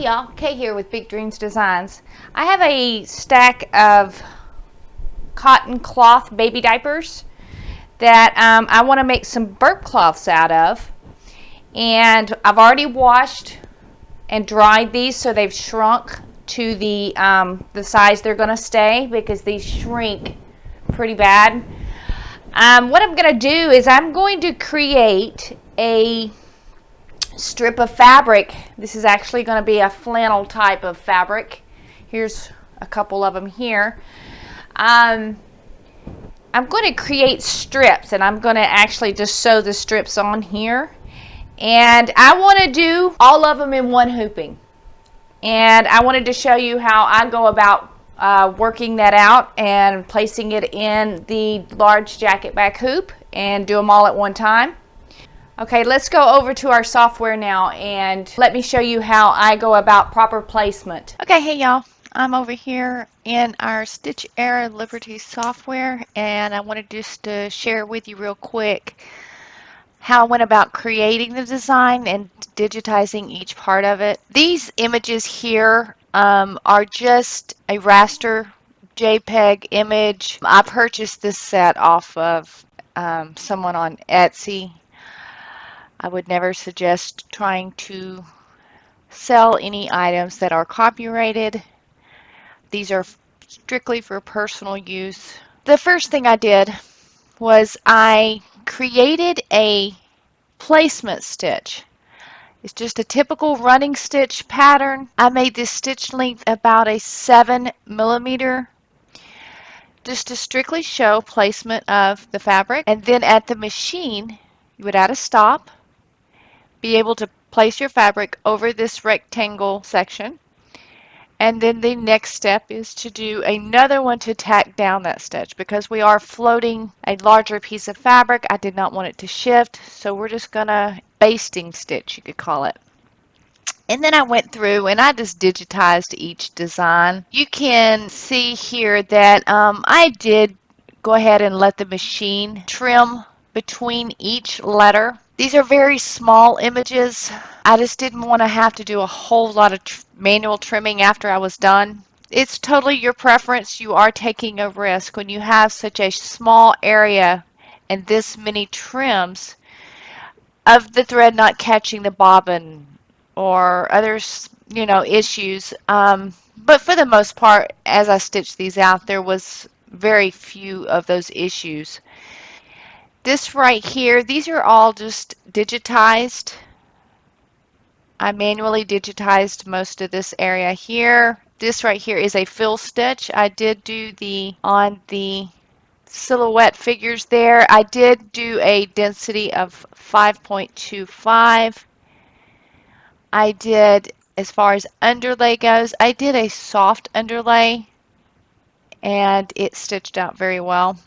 Hey y'all, Kay here with Big Dreams Designs. I have a stack of cotton cloth baby diapers that I want to make some burp cloths out of. And I've already washed and dried these so they've shrunk to the size they're going to stay, because these shrink pretty bad. What I'm going to do is I'm going to create a strip of fabric. This is actually going to be a flannel type of fabric. Here's a couple of them here. I'm going to create strips, and I'm going to actually just sew the strips on here, and I want to do all of them in one hooping. And I wanted to show you how I go about working that out and placing it in the large jacket back hoop and do them all at one time. Okay, let's go over to our software now and let me show you how I go about proper placement. Okay, hey y'all, I'm over here in our Stitch Era Liberty software, and I wanted just to share with you real quick how I went about creating the design and digitizing each part of it. These images here are just a raster JPEG image. I purchased this set off of someone on Etsy. I would never suggest trying to sell any items that are copyrighted. These are strictly for personal use. The first thing I did was I created a placement stitch. It's just a typical running stitch pattern. I made this stitch length about a 7mm, just to strictly show placement of the fabric. And then at the machine, you would add a stop, be able to place your fabric over this rectangle section, and then the next step is to do another one to tack down that stitch. Because we are floating a larger piece of fabric, I did not want it to shift, so we're just gonna basting stitch, you could call it. And then I went through and I just digitized each design. You can see here that I did go ahead and let the machine trim between each letter. These are very small images. I just didn't want to have to do a whole lot of manual trimming after I was done. It's totally your preference. You are taking a risk when you have such a small area and this many trims of the thread not catching the bobbin or other, issues. But for the most part, as I stitched these out, there was very few of those issues. This right here, these are all just digitized. I manually digitized most of this area here. This right here is a fill stitch. I did do on the silhouette figures there, I did do a density of 5.25. I did, as far as underlay goes, I did a soft underlay, and it stitched out very well.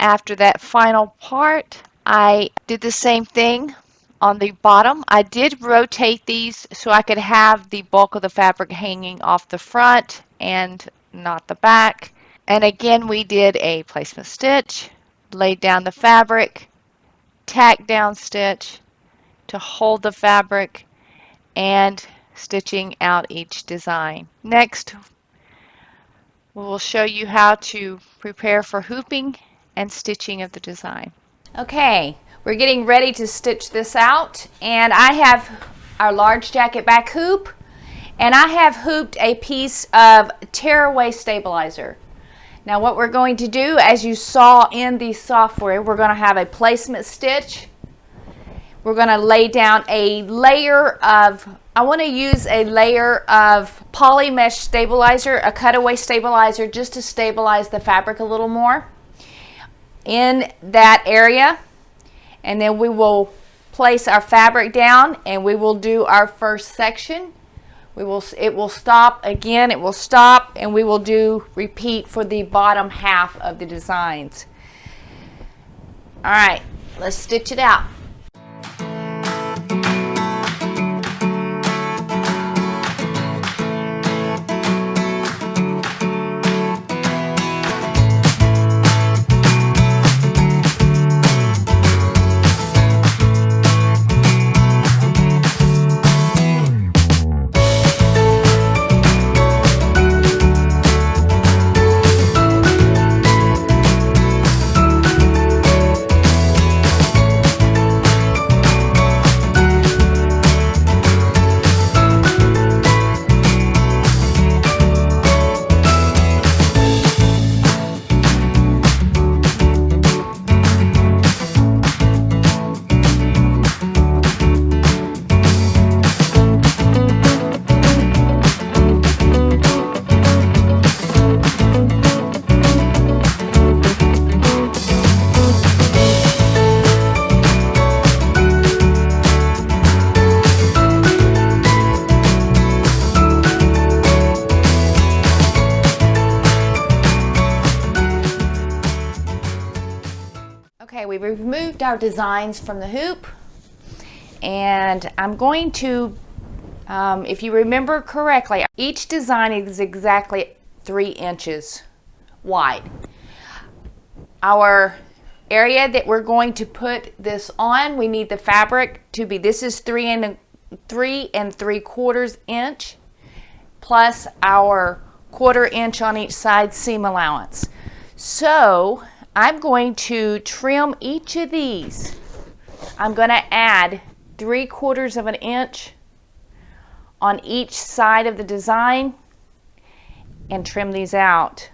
After that final part, I did the same thing on the bottom. I did rotate these so I could have the bulk of the fabric hanging off the front and not the back. And again, we did a placement stitch, laid down the fabric, tack down stitch to hold the fabric, and stitching out each design. Next, we will show you how to prepare for hooping and stitching of the design. Okay, we're getting ready to stitch this out, and I have our large jacket back hoop, and I have hooped a piece of tearaway stabilizer. Now what we're going to do, as you saw in the software, we're going to have a placement stitch. We're going to lay down a layer of, I want to use a layer of poly mesh stabilizer, a cutaway stabilizer, just to stabilize the fabric a little more in that area. And then we will place our fabric down, and we will do our first section. It will stop again, it will stop, and we will repeat for the bottom half of the designs. All right, let's stitch it out. removed our designs from the hoop, and I'm going to, if you remember correctly, each design is exactly 3 inches wide. Our area that we're going to put this on, we need the fabric to be, this is 3 3/4 inch, plus our 1/4 inch on each side seam allowance. So I'm going to trim each of these. I'm going to add 3/4 of an inch on each side of the design and trim these out.